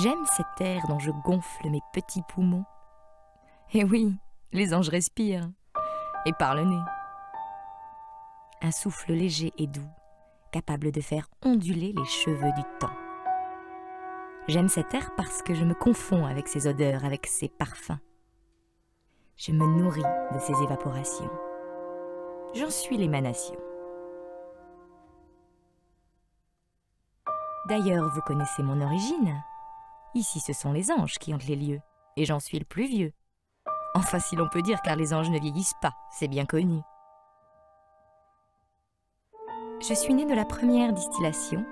J'aime cet air dont je gonfle mes petits poumons. Et oui, les anges respirent, et par le nez. Un souffle léger et doux, capable de faire onduler les cheveux du temps. J'aime cet air parce que je me confonds avec ses odeurs, avec ses parfums. Je me nourris de ses évaporations. J'en suis l'émanation. D'ailleurs, vous connaissez mon origine. Ici, ce sont les anges qui hantent les lieux, et j'en suis le plus vieux. Enfin, si l'on peut dire, car les anges ne vieillissent pas, c'est bien connu. Je suis née de la première distillation,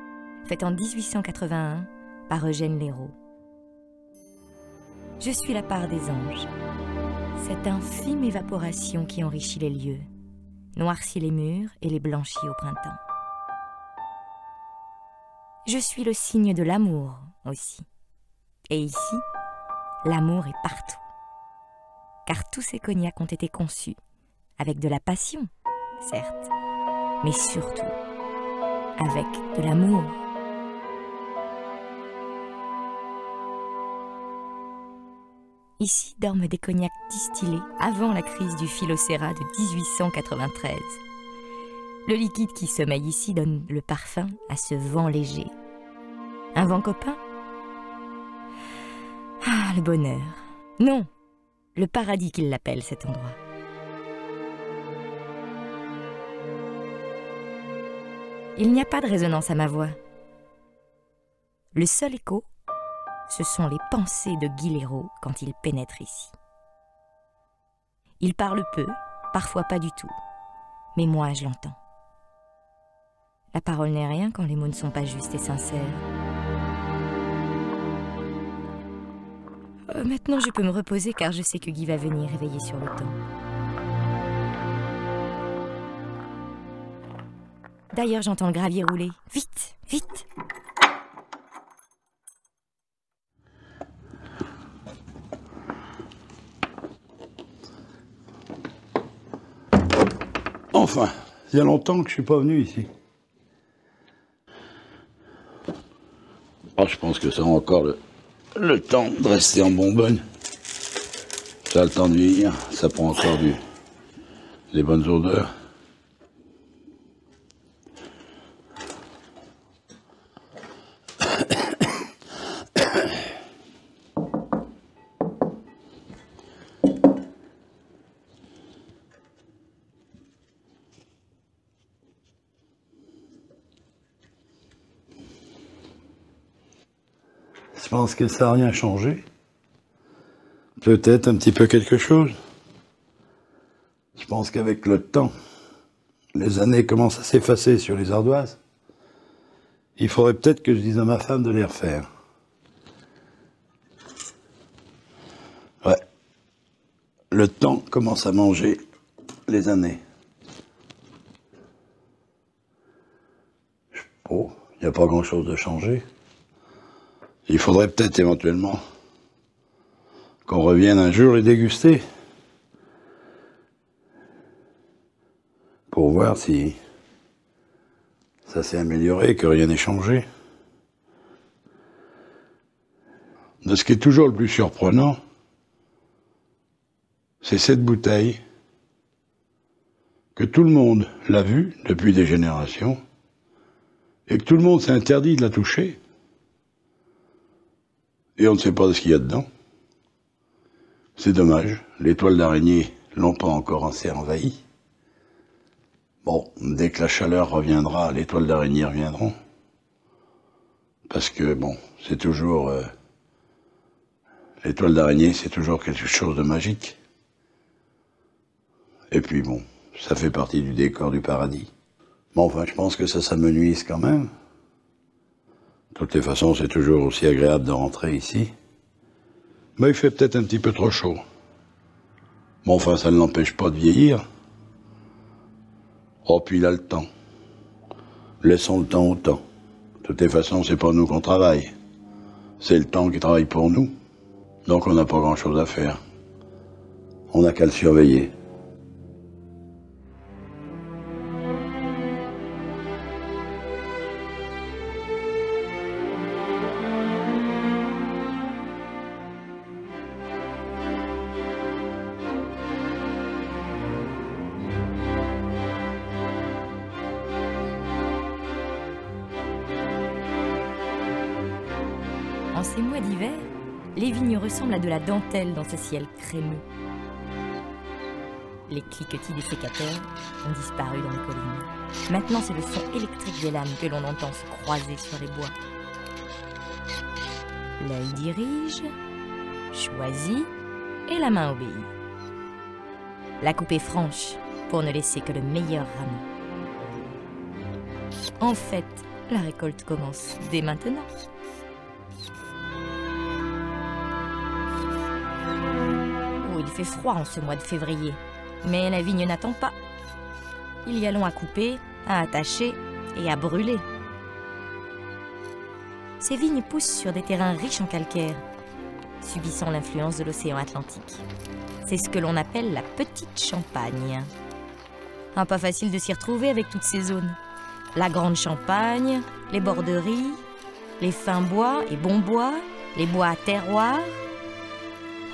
faite en 1881 par Eugène Léraud. Je suis la part des anges, cette infime évaporation qui enrichit les lieux, noircit les murs et les blanchit au printemps. Je suis le signe de l'amour aussi. Et ici, l'amour est partout. Car tous ces cognacs ont été conçus avec de la passion, certes, mais surtout avec de l'amour. Ici dorment des cognacs distillés avant la crise du Phylloxéra de 1893. Le liquide qui sommeille ici donne le parfum à ce vent léger. Un vent copain? Ah, le bonheur. Non, le paradis qu'il l'appelle, cet endroit. Il n'y a pas de résonance à ma voix. Le seul écho, ce sont les pensées de Guy Léraud quand il pénètre ici. Il parle peu, parfois pas du tout, mais moi je l'entends. La parole n'est rien quand les mots ne sont pas justes et sincères. Maintenant je peux me reposer car je sais que Guy va venir éveiller sur le temps. D'ailleurs j'entends le gravier rouler. Vite, vite! Enfin, il y a longtemps que je suis pas venu ici. Oh, je pense que ça a encore le temps de rester en bonbonne. Ça a le temps de vieillir, ça prend encore des bonnes odeurs. Je pense que ça n'a rien changé. Peut-être un petit peu quelque chose. Je pense qu'avec le temps, les années commencent à s'effacer sur les ardoises. Il faudrait peut-être que je dise à ma femme de les refaire. Ouais. Le temps commence à manger les années. Oh, il n'y a pas grand-chose de changé. Il faudrait peut-être éventuellement qu'on revienne un jour les déguster pour voir si ça s'est amélioré, que rien n'est changé. De ce qui est toujours le plus surprenant, c'est cette bouteille que tout le monde l'a vue depuis des générations et que tout le monde s'est interdit de la toucher. Et on ne sait pas ce qu'il y a dedans. C'est dommage, les toiles d'araignée l'ont pas encore assez envahi. Bon, dès que la chaleur reviendra, les toiles d'araignée reviendront. Parce que, bon, c'est toujours... les toiles d'araignée, c'est toujours quelque chose de magique. Et puis bon, ça fait partie du décor du paradis. Bon, enfin, je pense que ça s'amenuise quand même. De toutes les façons, c'est toujours aussi agréable de rentrer ici. Mais il fait peut-être un petit peu trop chaud. Bon, enfin, ça ne l'empêche pas de vieillir. Oh, puis il a le temps. Laissons le temps au temps. De toutes les façons, c'est pas nous qu'on travaille. C'est le temps qui travaille pour nous. Donc on n'a pas grand-chose à faire. On n'a qu'à le surveiller. ces mois d'hiver, les vignes ressemblent à de la dentelle dans ce ciel crémeux. Les cliquetis des sécateurs ont disparu dans les collines. Maintenant, c'est le son électrique des lames que l'on entend se croiser sur les bois. L'œil dirige, choisit et la main obéit. La coupe est franche pour ne laisser que le meilleur rameau. En fait, la récolte commence dès maintenant. Oh, il fait froid en ce mois de février, mais la vigne n'attend pas. Il y a long à couper, à attacher et à brûler. Ces vignes poussent sur des terrains riches en calcaire, subissant l'influence de l'océan Atlantique. C'est ce que l'on appelle la petite Champagne. Pas facile de s'y retrouver avec toutes ces zones. La grande Champagne, les borderies, les fins bois et bons bois, les bois à terroir.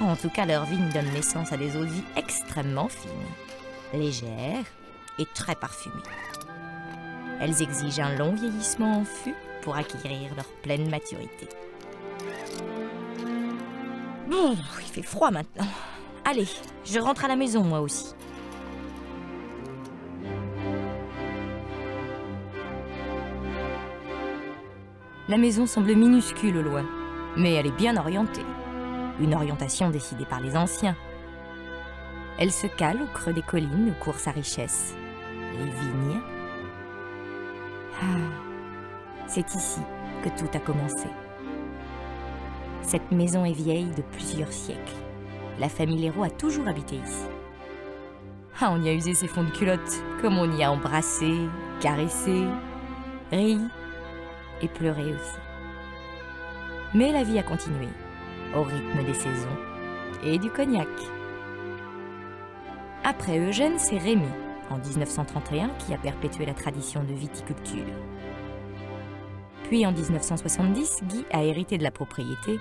En tout cas, leurs vignes donnent naissance à des eaux de vie extrêmement fines, légères et très parfumées. Elles exigent un long vieillissement en fût pour acquérir leur pleine maturité. Il fait froid maintenant. Allez, je rentre à la maison moi aussi. La maison semble minuscule au loin, mais elle est bien orientée. Une orientation décidée par les anciens. Elle se cale au creux des collines où court sa richesse, les vignes. C'est ici que tout a commencé. Cette maison est vieille de plusieurs siècles. La famille Leroux a toujours habité ici. On y a usé ses fonds de culotte, comme on y a embrassé, caressé, ri et pleuré aussi. Mais la vie a continué, au rythme des saisons et du cognac. Après Eugène, c'est Rémy, en 1931, qui a perpétué la tradition de viticulture. Puis en 1970, Guy a hérité de la propriété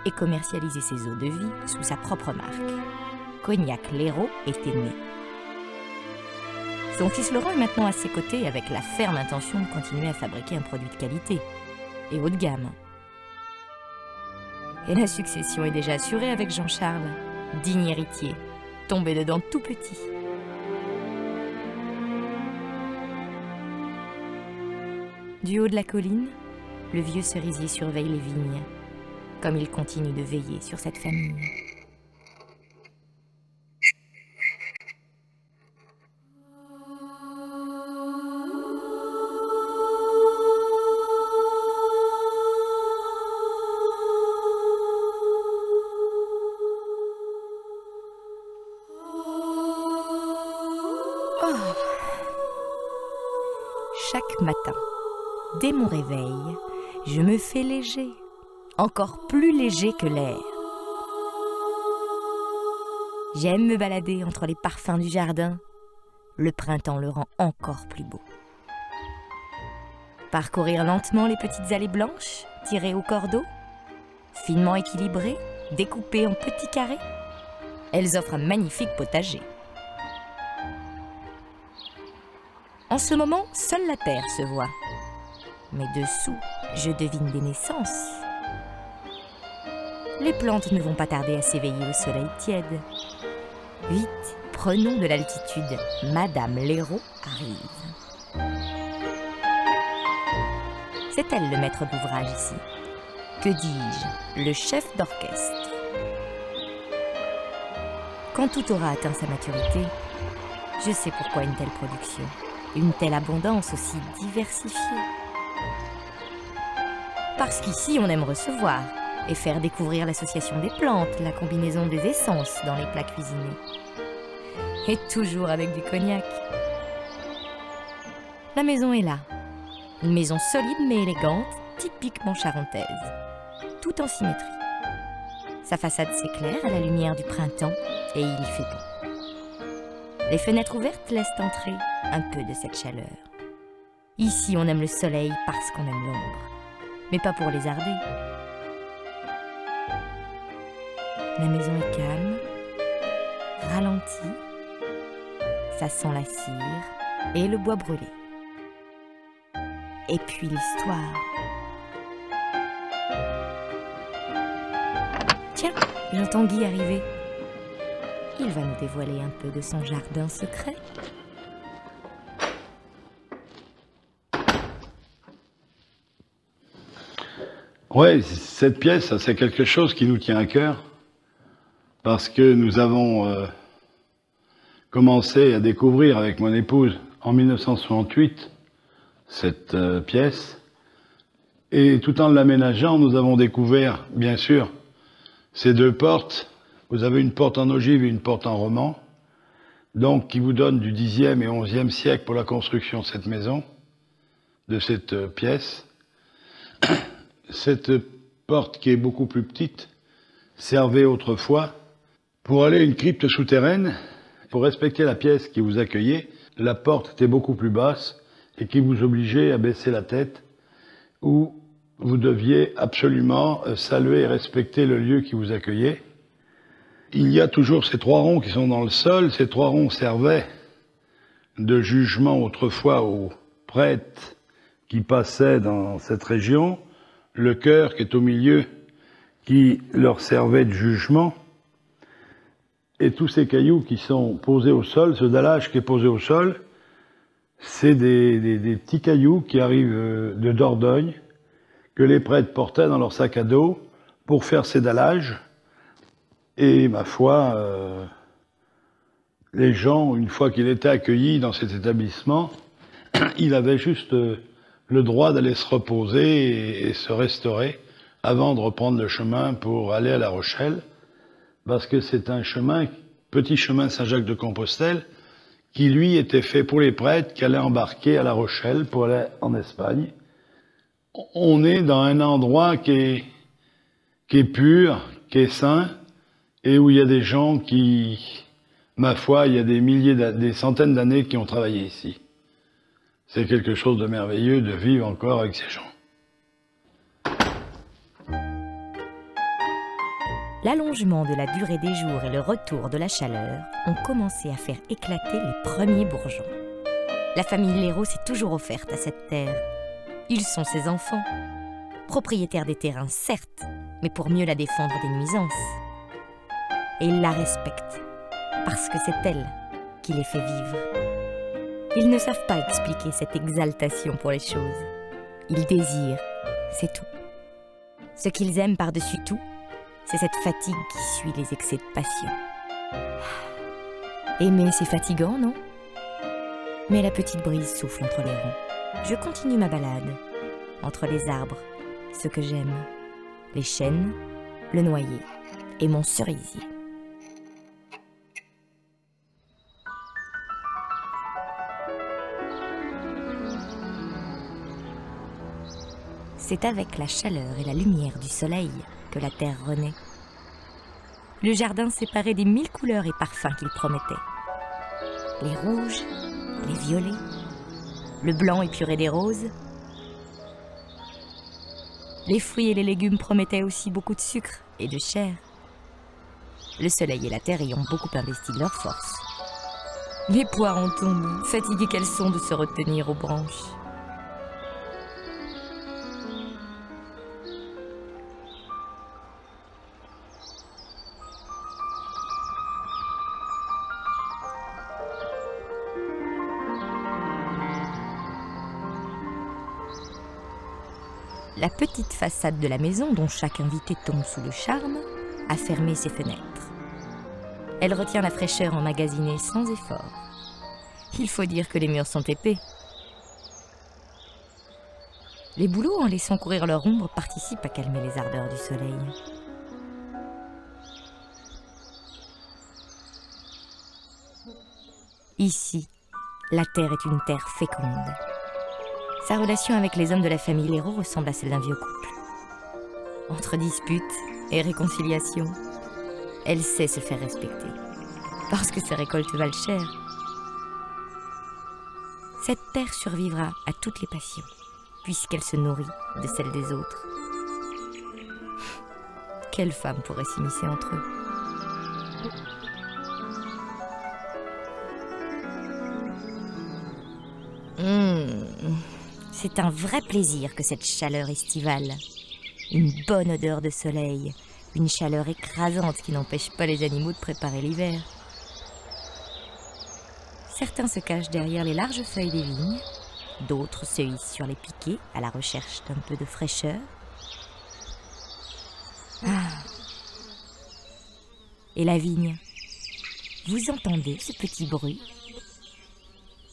et commercialisé ses eaux de vie sous sa propre marque. Cognac Leroux était né. Son fils Laurent est maintenant à ses côtés avec la ferme intention de continuer à fabriquer un produit de qualité et haut de gamme. Et la succession est déjà assurée avec Jean-Charles, digne héritier, tombé dedans tout petit. Du haut de la colline, le vieux cerisier surveille les vignes, comme il continue de veiller sur cette famille. Chaque matin, dès mon réveil, je me fais léger, encore plus léger que l'air. J'aime me balader entre les parfums du jardin. Le printemps le rend encore plus beau. Parcourir lentement les petites allées blanches, tirées au cordeau, finement équilibrées, découpées en petits carrés. Elles offrent un magnifique potager. En ce moment, seule la terre se voit. Mais dessous, je devine des naissances. Les plantes ne vont pas tarder à s'éveiller au soleil tiède. Vite, prenons de l'altitude. Madame Leroux arrive. C'est elle le maître d'ouvrage ici. Que dis-je, le chef d'orchestre. Quand tout aura atteint sa maturité, je sais pourquoi une telle production. Une telle abondance aussi diversifiée. Parce qu'ici, on aime recevoir et faire découvrir l'association des plantes, la combinaison des essences dans les plats cuisinés. Et toujours avec du cognac. La maison est là. Une maison solide mais élégante, typiquement charentaise. Tout en symétrie. Sa façade s'éclaire à la lumière du printemps et il fait beau. Les fenêtres ouvertes laissent entrer un peu de cette chaleur. Ici, on aime le soleil parce qu'on aime l'ombre, mais pas pour lézarder. La maison est calme, ralentie, ça sent la cire et le bois brûlé. Et puis l'histoire. Tiens, j'entends Guy arriver. Il va nous dévoiler un peu de son jardin secret. Ouais, cette pièce, c'est quelque chose qui nous tient à cœur, parce que nous avons commencé à découvrir avec mon épouse en 1968 cette pièce, et tout en l'aménageant, nous avons découvert, bien sûr, ces deux portes. Vous avez une porte en ogive et une porte en roman, donc qui vous donne du Xe et XIe siècle pour la construction de cette maison, de cette pièce. Cette porte, qui est beaucoup plus petite, servait autrefois pour aller à une crypte souterraine. Pour respecter la pièce qui vous accueillait, la porte était beaucoup plus basse et qui vous obligeait à baisser la tête, où vous deviez absolument saluer et respecter le lieu qui vous accueillait. Il y a toujours ces trois ronds qui sont dans le sol. Ces trois ronds servaient de jugement autrefois aux prêtres qui passaient dans cette région. Le chœur qui est au milieu, qui leur servait de jugement. Et tous ces cailloux qui sont posés au sol, ce dallage qui est posé au sol, c'est des petits cailloux qui arrivent de Dordogne, que les prêtres portaient dans leur sac à dos pour faire ces dallages. Et ma foi, les gens, une fois qu'il était accueilli dans cet établissement, il avait juste le droit d'aller se reposer et se restaurer avant de reprendre le chemin pour aller à La Rochelle, parce que c'est un chemin, petit chemin Saint-Jacques-de-Compostelle, qui lui était fait pour les prêtres qui allaient embarquer à La Rochelle pour aller en Espagne. On est dans un endroit qui est pur, qui est saint, et où il y a des gens qui, ma foi, il y a des centaines d'années qui ont travaillé ici. C'est quelque chose de merveilleux de vivre encore avec ces gens. L'allongement de la durée des jours et le retour de la chaleur ont commencé à faire éclater les premiers bourgeons. La famille Léraud s'est toujours offerte à cette terre. Ils sont ses enfants, propriétaires des terrains certes, mais pour mieux la défendre des nuisances. Et ils la respectent, parce que c'est elle qui les fait vivre. Ils ne savent pas expliquer cette exaltation pour les choses. Ils désirent, c'est tout. Ce qu'ils aiment par-dessus tout, c'est cette fatigue qui suit les excès de passion. Aimer, c'est fatigant, non? Mais la petite brise souffle entre les ronds. Je continue ma balade, entre les arbres, ce que j'aime, les chênes, le noyer et mon cerisier. C'est avec la chaleur et la lumière du soleil que la terre renaît. Le jardin séparé des 1000 couleurs et parfums qu'il promettait. Les rouges, les violets, le blanc épuré des roses. Les fruits et les légumes promettaient aussi beaucoup de sucre et de chair. Le soleil et la terre y ont beaucoup investi de leur force. Les poires en tombent, fatiguées qu'elles sont de se retenir aux branches. La petite façade de la maison, dont chaque invité tombe sous le charme, a fermé ses fenêtres. Elle retient la fraîcheur emmagasinée sans effort. Il faut dire que les murs sont épais. Les bouleaux, en laissant courir leur ombre, participent à calmer les ardeurs du soleil. Ici, la terre est une terre féconde. Sa relation avec les hommes de la famille Léraud ressemble à celle d'un vieux couple. Entre disputes et réconciliation, elle sait se faire respecter, parce que ses récoltes valent cher. Cette terre survivra à toutes les passions, puisqu'elle se nourrit de celles des autres. Quelle femme pourrait s'immiscer entre eux? C'est un vrai plaisir que cette chaleur estivale. Une bonne odeur de soleil, Une chaleur écrasante qui n'empêche pas les animaux de préparer l'hiver. Certains se cachent derrière les larges feuilles des vignes, d'autres se hissent sur les piquets à la recherche d'un peu de fraîcheur. Ah. Et la vigne, vous entendez ce petit bruit?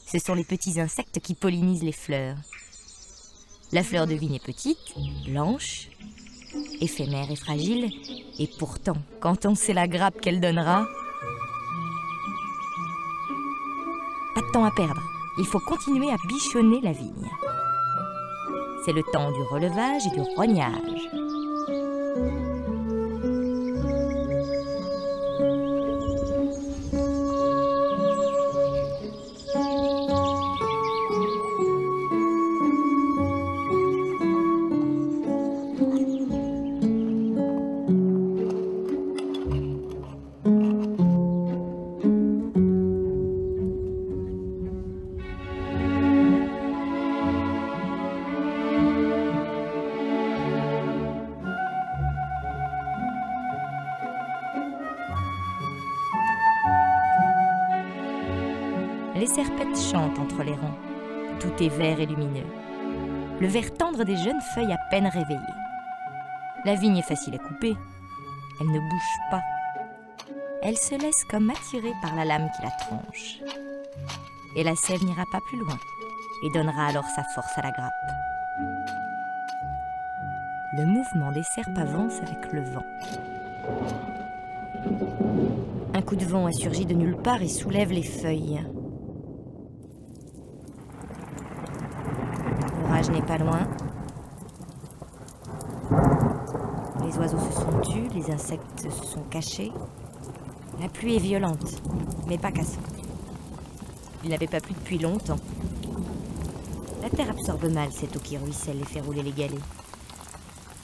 Ce sont les petits insectes qui pollinisent les fleurs. La fleur de vigne est petite, blanche, éphémère et fragile, et pourtant, quand on sait la grappe qu'elle donnera, pas de temps à perdre, il faut continuer à bichonner la vigne. C'est le temps du relevage et du rognage. Les serpettes chantent entre les rangs. Tout est vert et lumineux. Le vert tendre des jeunes feuilles à peine réveillées. La vigne est facile à couper. Elle ne bouge pas. Elle se laisse comme attirée par la lame qui la tranche. Et la sève n'ira pas plus loin et donnera alors sa force à la grappe. Le mouvement des serpes avance avec le vent. Un coup de vent a surgi de nulle part et soulève les feuilles. L'orage n'est pas loin. Les oiseaux se sont tus, les insectes se sont cachés. La pluie est violente, mais pas cassante. Il n'avait pas plu depuis longtemps. La terre absorbe mal cette eau qui ruisselle et fait rouler les galets.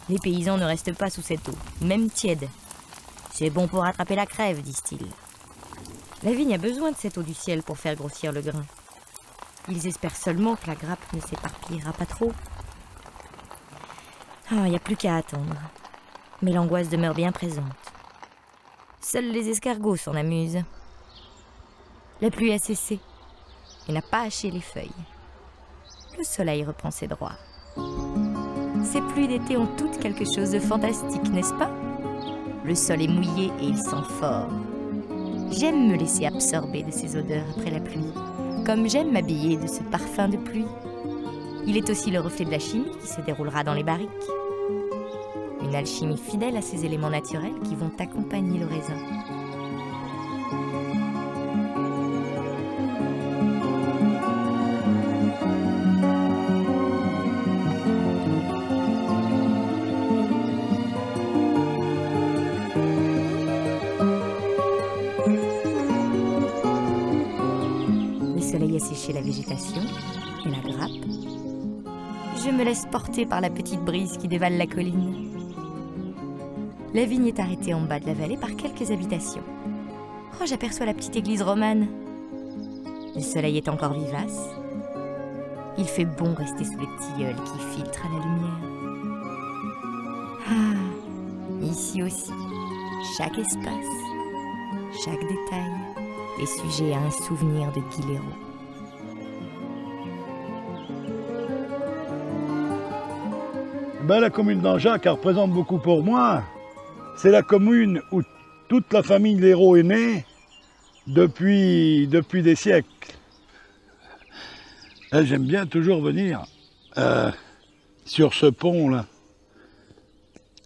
Les paysans ne restent pas sous cette eau, même tiède. C'est bon pour attraper la crève, disent-ils. La vigne a besoin de cette eau du ciel pour faire grossir le grain. Ils espèrent seulement que la grappe ne s'éparpillera pas trop. Il n'y a plus qu'à attendre. Mais l'angoisse demeure bien présente. Seuls les escargots s'en amusent. La pluie a cessé et n'a pas haché les feuilles. Le soleil reprend ses droits. Ces pluies d'été ont toutes quelque chose de fantastique, n'est-ce pas? Le sol est mouillé et il sent fort. J'aime me laisser absorber de ces odeurs après la pluie, comme j'aime m'habiller de ce parfum de pluie. Il est aussi le reflet de la chimie qui se déroulera dans les barriques. Une alchimie fidèle à ces éléments naturels qui vont accompagner le raisin. Le soleil a séché la végétation et la grappe. Je me laisse porter par la petite brise qui dévale la colline. La vigne est arrêtée en bas de la vallée par quelques habitations. Oh, j'aperçois la petite église romane. Le soleil est encore vivace. Il fait bon rester sous les tilleuls qui filtrent à la lumière. Ah, ici aussi, chaque espace, chaque détail est sujet à un souvenir de Guilherand. La commune d'Angeac, elle représente beaucoup pour moi. C'est la commune où toute la famille Léraud est née depuis des siècles. J'aime bien toujours venir sur ce pont-là,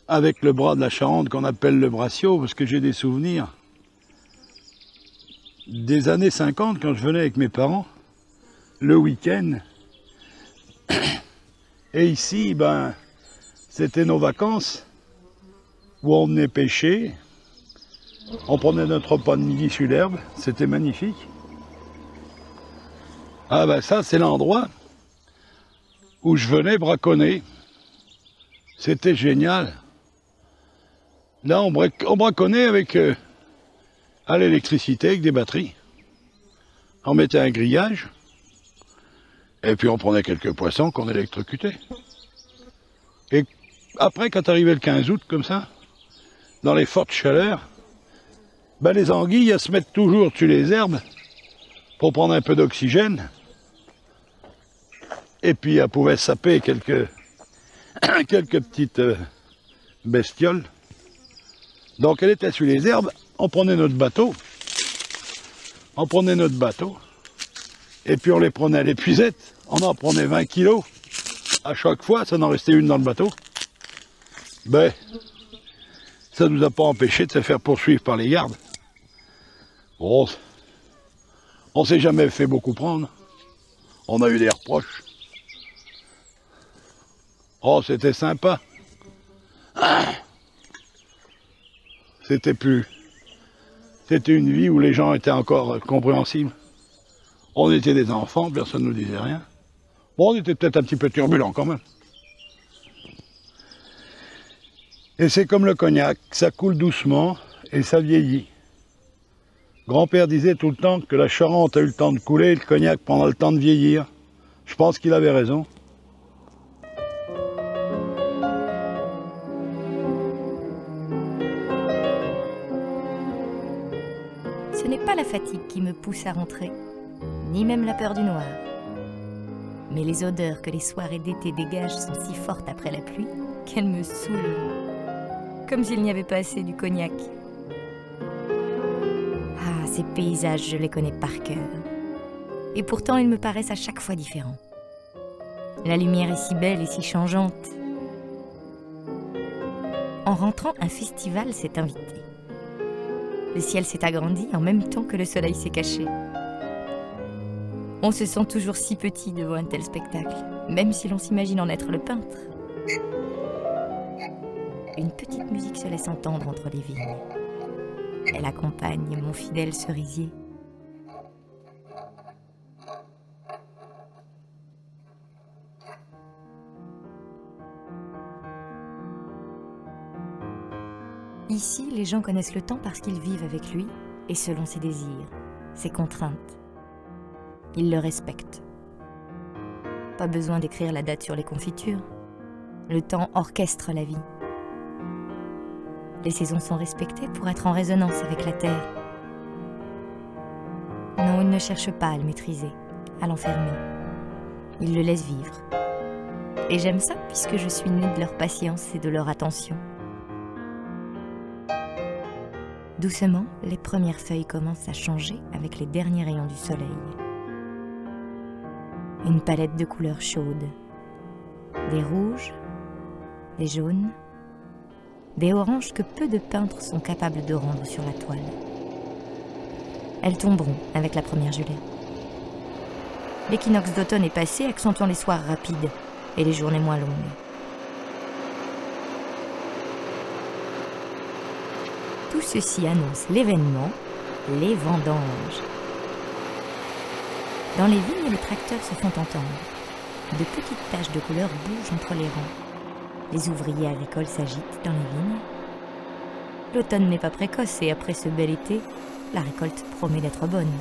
avec le bras de la Charente qu'on appelle le Braciot, parce que j'ai des souvenirs des années 50, quand je venais avec mes parents, le week-end. Et ici, c'était nos vacances, où on venait pêcher, on prenait notre repas de midi sur l'herbe, c'était magnifique. Ah ça c'est l'endroit où je venais braconner, c'était génial. Là on braconnait avec à l'électricité, avec des batteries. On mettait un grillage, et puis on prenait quelques poissons qu'on électrocutait. Et après, quand arrivait le 15 août, comme ça, dans les fortes chaleurs, ben les anguilles, elles se mettent toujours dessus les herbes pour prendre un peu d'oxygène. Et puis elles pouvaient saper quelques petites bestioles. Donc elle était sur les herbes, on prenait notre bateau, et puis on les prenait à l'épuisette, on en prenait 20 kilos à chaque fois, ça en restait une dans le bateau. Ben, ça nous a pas empêché de se faire poursuivre par les gardes. Bon, on s'est jamais fait beaucoup prendre, on a eu des reproches. Oh, c'était sympa. C'était une vie où les gens étaient encore compréhensibles. On était des enfants, personne ne nous disait rien. Bon, on était peut-être un petit peu turbulents quand même. Et c'est comme le cognac, ça coule doucement et ça vieillit. Grand-père disait tout le temps que la Charente a eu le temps de couler et le cognac pendant le temps de vieillir. Je pense qu'il avait raison. Ce n'est pas la fatigue qui me pousse à rentrer, ni même la peur du noir. Mais les odeurs que les soirées d'été dégagent sont si fortes après la pluie qu'elles me saoulent. Comme s'il n'y avait pas assez du cognac. Ah, ces paysages, je les connais par cœur. Et pourtant, ils me paraissent à chaque fois différents. La lumière est si belle et si changeante. En rentrant, un festival s'est invité. Le ciel s'est agrandi en même temps que le soleil s'est caché. On se sent toujours si petit devant un tel spectacle, même si l'on s'imagine en être le peintre. Une petite musique se laisse entendre entre les vignes. Elle accompagne mon fidèle cerisier. Ici, les gens connaissent le temps parce qu'ils vivent avec lui et selon ses désirs, ses contraintes. Ils le respectent. Pas besoin d'écrire la date sur les confitures. Le temps orchestre la vie. Les saisons sont respectées pour être en résonance avec la terre. Non, ils ne cherchent pas à le maîtriser, à l'enfermer. Ils le laissent vivre. Et j'aime ça puisque je suis née de leur patience et de leur attention. Doucement, les premières feuilles commencent à changer avec les derniers rayons du soleil. Une palette de couleurs chaudes. Des rouges, des jaunes, des oranges que peu de peintres sont capables de rendre sur la toile. Elles tomberont avec la première gelée. L'équinoxe d'automne est passé, accentuant les soirs rapides et les journées moins longues. Tout ceci annonce l'événement, les vendanges. Dans les vignes, les tracteurs se font entendre. De petites taches de couleur bougent entre les rangs. Les ouvriers agricoles s'agitent dans les vignes. L'automne n'est pas précoce et après ce bel été, la récolte promet d'être bonne.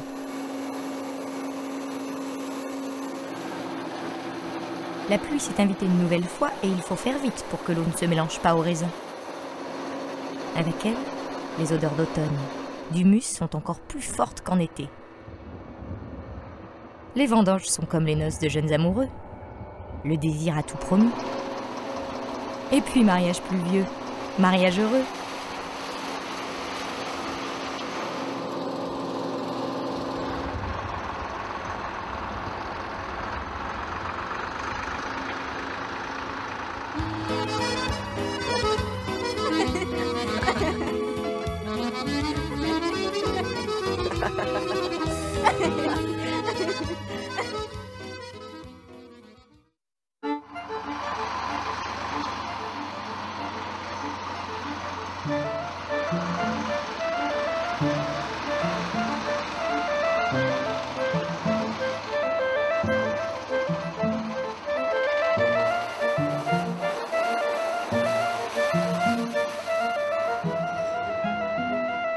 La pluie s'est invitée une nouvelle fois et il faut faire vite pour que l'eau ne se mélange pas au raisin. Avec elle, les odeurs d'automne, d'humus sont encore plus fortes qu'en été. Les vendanges sont comme les noces de jeunes amoureux. Le désir a tout promis. Et puis mariage pluvieux, mariage heureux.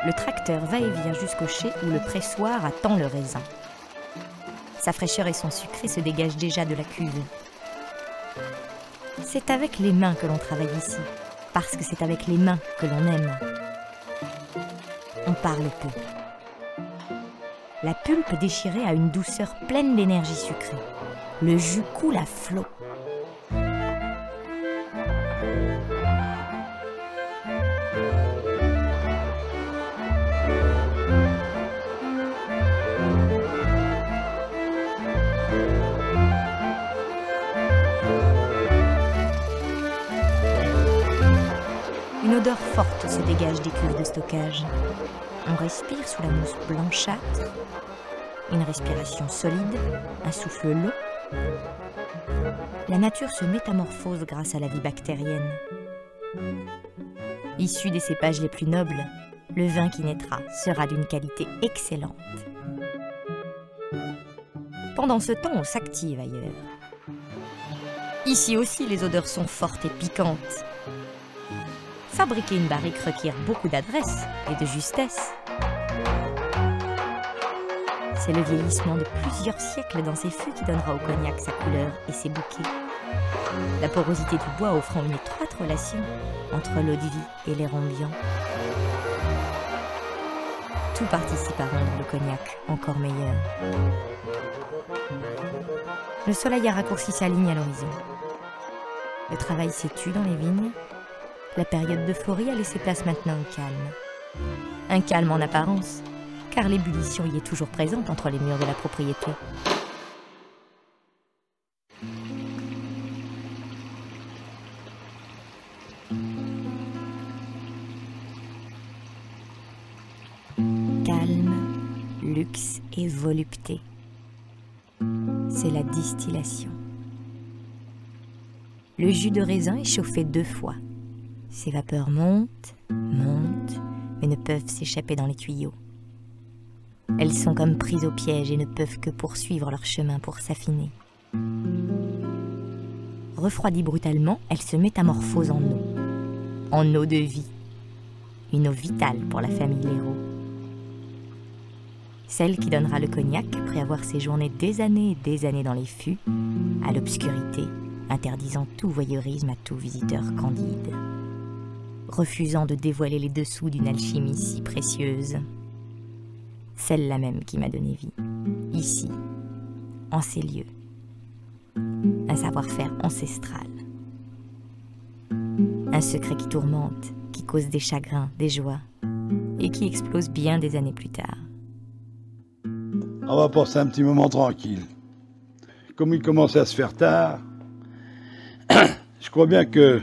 Le tracteur va et vient jusqu'au chai où le pressoir attend le raisin. Sa fraîcheur et son sucré se dégagent déjà de la cuve. C'est avec les mains que l'on travaille ici, parce que c'est avec les mains que l'on aime. On parle peu. La pulpe déchirée a une douceur pleine d'énergie sucrée. Le jus coule à flot. Une odeur forte se dégage des cuves de stockage. On respire sous la mousse blanchâtre, une respiration solide, un souffle long. La nature se métamorphose grâce à la vie bactérienne. Issu des cépages les plus nobles, le vin qui naîtra sera d'une qualité excellente. Pendant ce temps, on s'active ailleurs. Ici aussi, les odeurs sont fortes et piquantes. Fabriquer une barrique requiert beaucoup d'adresse et de justesse. C'est le vieillissement de plusieurs siècles dans ces fûts qui donnera au cognac sa couleur et ses bouquets. La porosité du bois offrant une étroite relation entre l'eau de vie et l'air ambiant. Tout participe à rendre le cognac encore meilleur. Le soleil a raccourci sa ligne à l'horizon. Le travail s'est tu dans les vignes. La période d'euphorie a laissé place maintenant au calme. Un calme en apparence, car l'ébullition y est toujours présente entre les murs de la propriété. Calme, luxe et volupté. C'est la distillation. Le jus de raisin est chauffé 2 fois. Ces vapeurs montent, montent, mais ne peuvent s'échapper dans les tuyaux. Elles sont comme prises au piège et ne peuvent que poursuivre leur chemin pour s'affiner. Refroidies brutalement, elles se métamorphosent en eau de vie. Une eau vitale pour la famille Léraud. Celle qui donnera le cognac après avoir séjourné des années et des années dans les fûts, à l'obscurité, interdisant tout voyeurisme à tout visiteur candide. Refusant de dévoiler les dessous d'une alchimie si précieuse. Celle-là même qui m'a donné vie, ici, en ces lieux. Un savoir-faire ancestral. Un secret qui tourmente, qui cause des chagrins, des joies, et qui explose bien des années plus tard. On va passer un petit moment tranquille. Comme il commençait à se faire tard, je crois bien que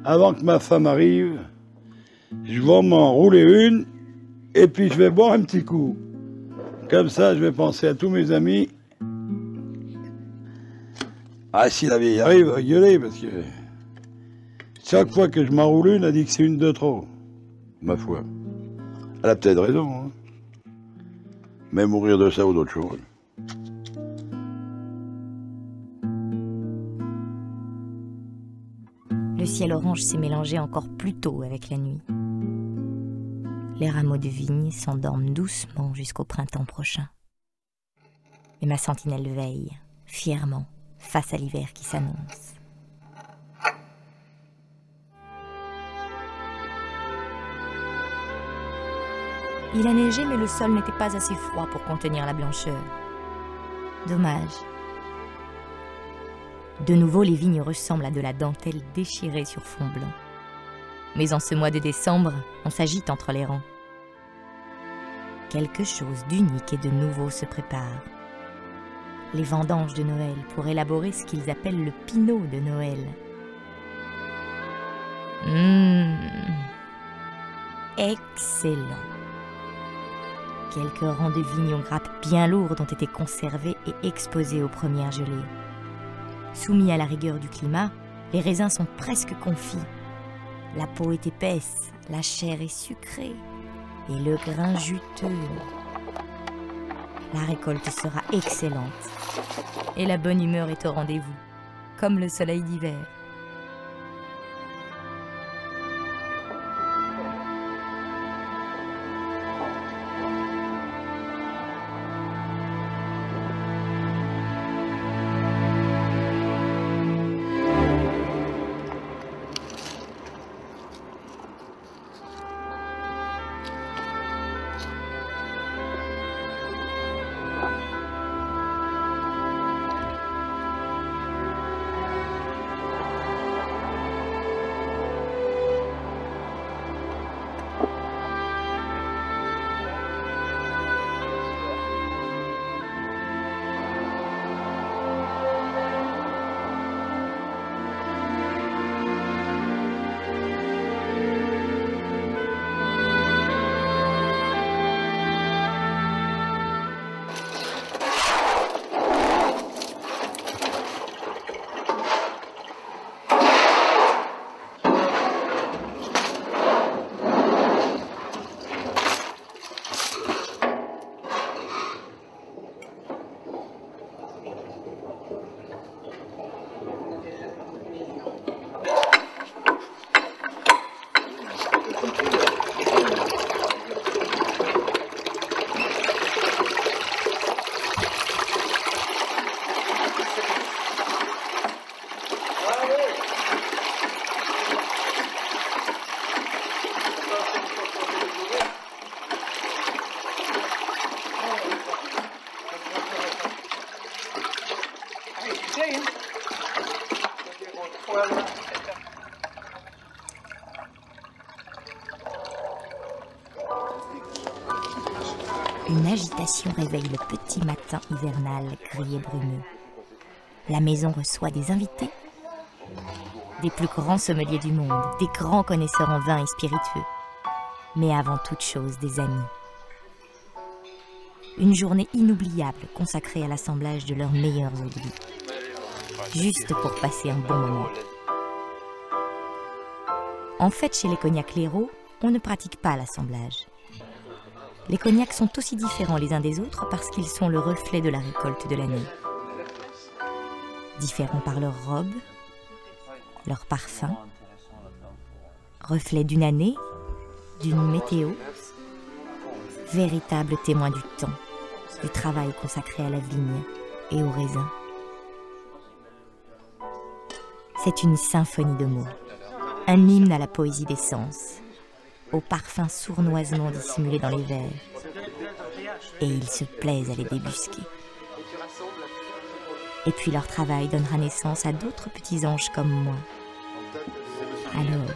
avant que ma femme arrive, je vais m'en rouler une et puis je vais boire un petit coup. Comme ça, je vais penser à tous mes amis. Ah, si la vieille arrive, elle va gueuler parce que chaque fois que je m'en roule une, elle dit que c'est une de trop. Ma foi. Elle a peut-être raison, hein. Mais mourir de ça ou d'autre chose. Le ciel orange s'est mélangé encore plus tôt avec la nuit. Les rameaux de vigne s'endorment doucement jusqu'au printemps prochain. Et ma sentinelle veille, fièrement, face à l'hiver qui s'annonce. Il a neigé, mais le sol n'était pas assez froid pour contenir la blancheur. Dommage. De nouveau, les vignes ressemblent à de la dentelle déchirée sur fond blanc. Mais en ce mois de décembre, on s'agite entre les rangs. Quelque chose d'unique et de nouveau se prépare. Les vendanges de Noël pour élaborer ce qu'ils appellent le pinot de Noël. Excellent. Quelques rangs de vignes aux grappes bien lourdes ont été conservés et exposés aux premières gelées. Soumis à la rigueur du climat, les raisins sont presque confits. La peau est épaisse, la chair est sucrée et le grain juteux. La récolte sera excellente et la bonne humeur est au rendez-vous, comme le soleil d'hiver. Une agitation réveille le petit matin hivernal gris et brumeux. La maison reçoit des invités, des plus grands sommeliers du monde, des grands connaisseurs en vin et spiritueux, mais avant toute chose des amis. Une journée inoubliable consacrée à l'assemblage de leurs meilleurs eaux de vie, juste pour passer un bon moment. En fait, chez les cognacs Léraud, on ne pratique pas l'assemblage. Les cognacs sont aussi différents les uns des autres parce qu'ils sont le reflet de la récolte de l'année. Différents par leur robe, leur parfum, reflet d'une année, d'une météo, véritable témoin du temps, du travail consacré à la vigne et au raisin. C'est une symphonie de mots, un hymne à la poésie des sens, aux parfums sournoisement dissimulés dans les verres, et ils se plaisent à les débusquer. Et puis leur travail donnera naissance à d'autres petits anges comme moi. Alors,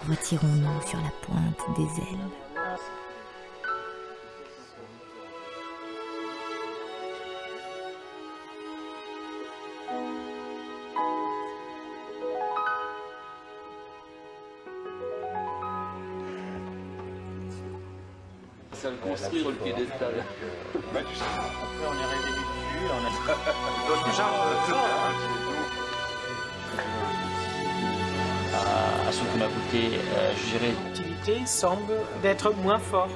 retirons-nous sur la pointe des ailes. Ça le construit sur le piédestal. Après on est réveillé dessus, on a... À ce qu'on a goûté, je dirais... L'activité semble d'être moins fort.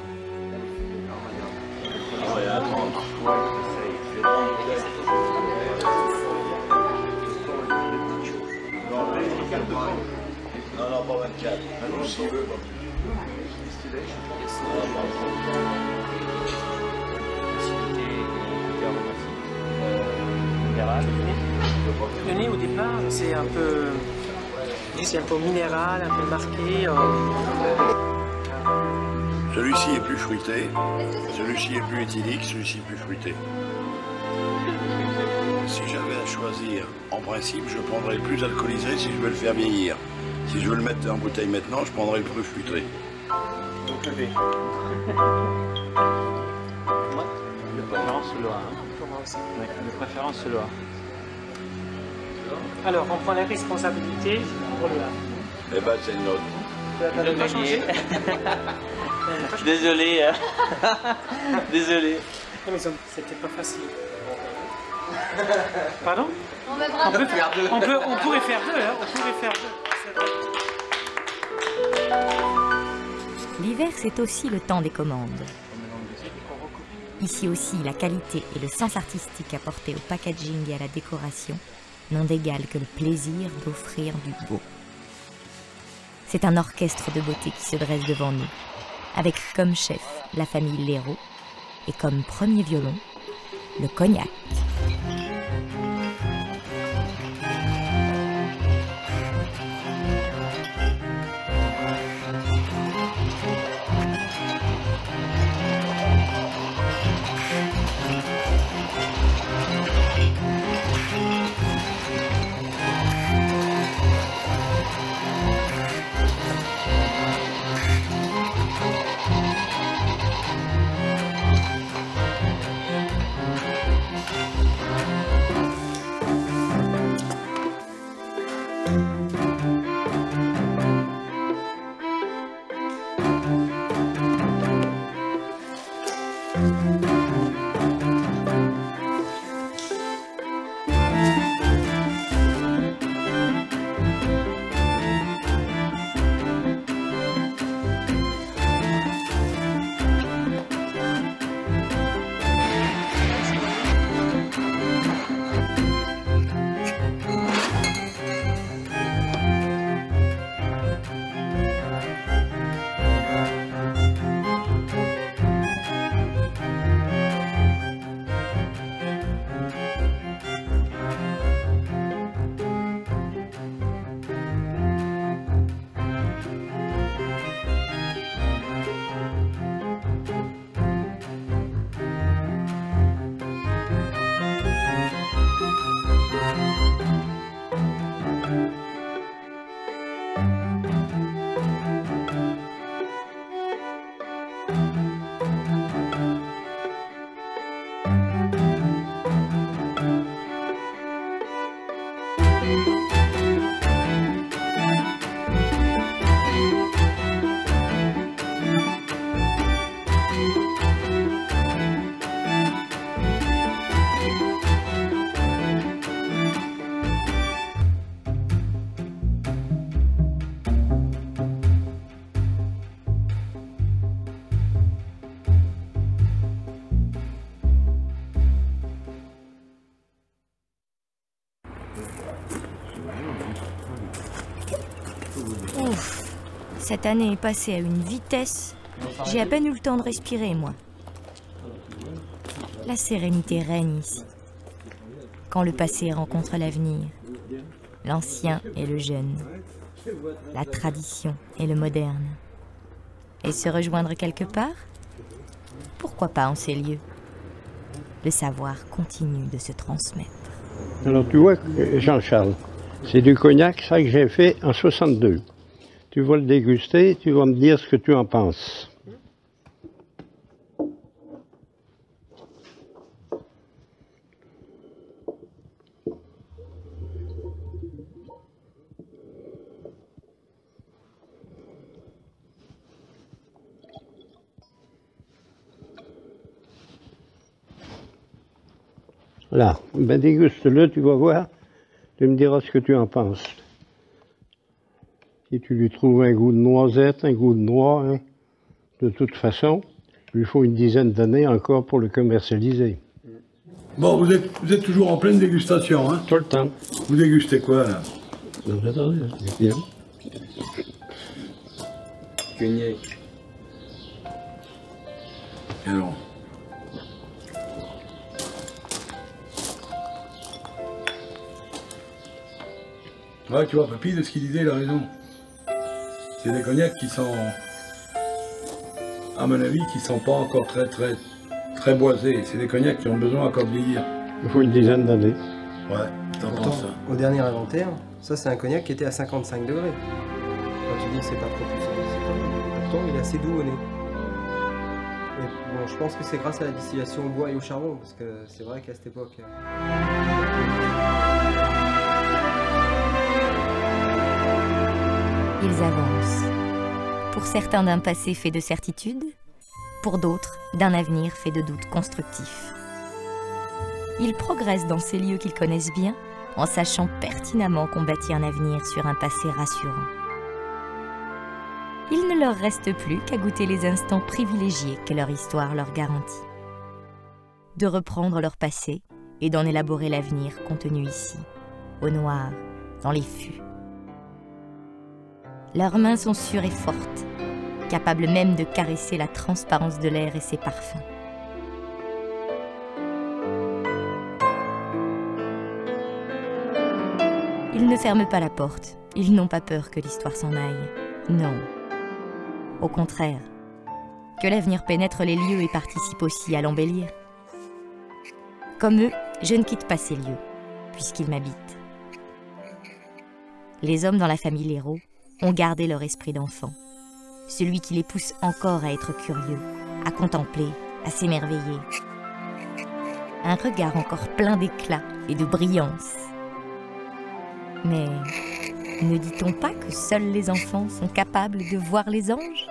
Non, pas 24. S'il veut. Le nez au départ, c'est un peu minéral, un peu marqué. Celui-ci est plus fruité, celui-ci est plus éthylique, celui-ci plus fruité. Si j'avais à choisir, en principe, je prendrais le plus alcoolisé si je veux le faire vieillir. Si je veux le mettre en bouteille maintenant, je prendrais le plus fruité. Donc le V. Moi, de préférence le Loire. Comment aussi. Oui, de préférence le Loire. Alors, on prend la responsabilité pour le A. Eh ben, c'est une autre. Tu n'as pas changé. Désolé. Désolé. Non, mais c'était pas facile. Pardon? On pourrait faire deux. On pourrait faire deux, hein. On pourrait faire deux. L'hiver, c'est aussi le temps des commandes. Ici aussi, la qualité et le sens artistique apporté au packaging et à la décoration n'ont d'égal que le plaisir d'offrir du beau. C'est un orchestre de beauté qui se dresse devant nous, avec comme chef la famille Léraud et comme premier violon, le cognac. Ouf, cette année est passée à une vitesse. J'ai à peine eu le temps de respirer, moi. La sérénité règne ici. Quand le passé rencontre l'avenir, l'ancien et le jeune, la tradition et le moderne. Et se rejoindre quelque part? Pourquoi pas en ces lieux? Le savoir continue de se transmettre. Alors tu vois, Jean-Charles, c'est du cognac, ça que j'ai fait en 62. Tu vas le déguster, tu vas me dire ce que tu en penses. Là, ben déguste-le, tu vas voir, tu me diras ce que tu en penses. Si tu lui trouves un goût de noisette, un goût de noix, hein, de toute façon, il lui faut une dizaine d'années encore pour le commercialiser. Bon, vous êtes toujours en pleine dégustation, hein? Tout le temps. Vous dégustez quoi, là? Non, attendez, bien. Cognac. Et alors? Ouais, tu vois, Papy, de ce qu'il disait, il a raison. C'est des cognacs qui sont, à mon avis, qui sont pas encore très boisés. C'est des cognacs qui ont besoin encore de vieillir. Il faut une dizaine d'années. Ouais, t'en Pourtant, penses ça? au dernier inventaire, ça c'est un cognac qui était à 55 degrés. Quand tu dis que c'est pas trop puissant, c'est quand même. Pourtant, il est assez doux au nez. Et bon, je pense que c'est grâce à la distillation au bois et au charbon, parce que c'est vrai qu'à cette époque. Ils avancent. Pour certains d'un passé fait de certitude, pour d'autres d'un avenir fait de doutes constructifs. Ils progressent dans ces lieux qu'ils connaissent bien, en sachant pertinemment qu'on bâtit un avenir sur un passé rassurant. Il ne leur reste plus qu'à goûter les instants privilégiés que leur histoire leur garantit. De reprendre leur passé et d'en élaborer l'avenir contenu ici, au noir, dans les fûts. Leurs mains sont sûres et fortes, capables même de caresser la transparence de l'air et ses parfums. Ils ne ferment pas la porte, ils n'ont pas peur que l'histoire s'en aille. Non. Au contraire, que l'avenir pénètre les lieux et participe aussi à l'embellir. Comme eux, je ne quitte pas ces lieux, puisqu'ils m'habitent. Les hommes dans la famille Léraud ont gardé leur esprit d'enfant, celui qui les pousse encore à être curieux, à contempler, à s'émerveiller. Un regard encore plein d'éclat et de brillance. Mais ne dit-on pas que seuls les enfants sont capables de voir les anges ?